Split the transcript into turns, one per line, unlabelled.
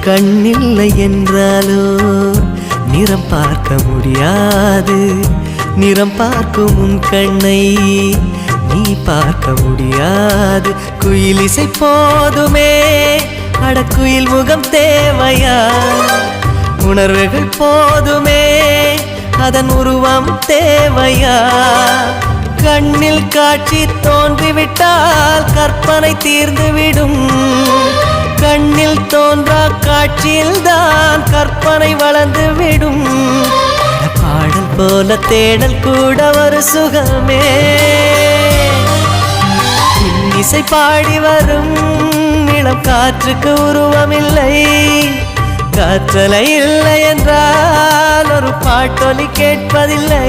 கண்ணில்லை என்றாலோ நிறம் பார்க்க முடியாது. நிறம் பார்க்கும் உன் கண்ணை நீ பார்க்க முடியாது. குயில் இசை போதுமே, அடக்குயில் முகம் தேவையா? உணர்வுகள் போதுமே, அதன் உருவம் தேவையா? கண்ணில் காட்சி தோன்றிவிட்டால் கற்பனை தீர்ந்துவிடும். கண்ணில் தோன்றா காட்சியில்தான் கற்பனை வளர்ந்துவிடும். பாடல் போல தேடல் கூட ஒரு சுகமே. இசை பாடி வரும் இளம் காற்றுக்கு உருவமில்லை. காற்றலை இல்லை என்றால் ஒரு பாட்டொலி கேட்பதில்லை.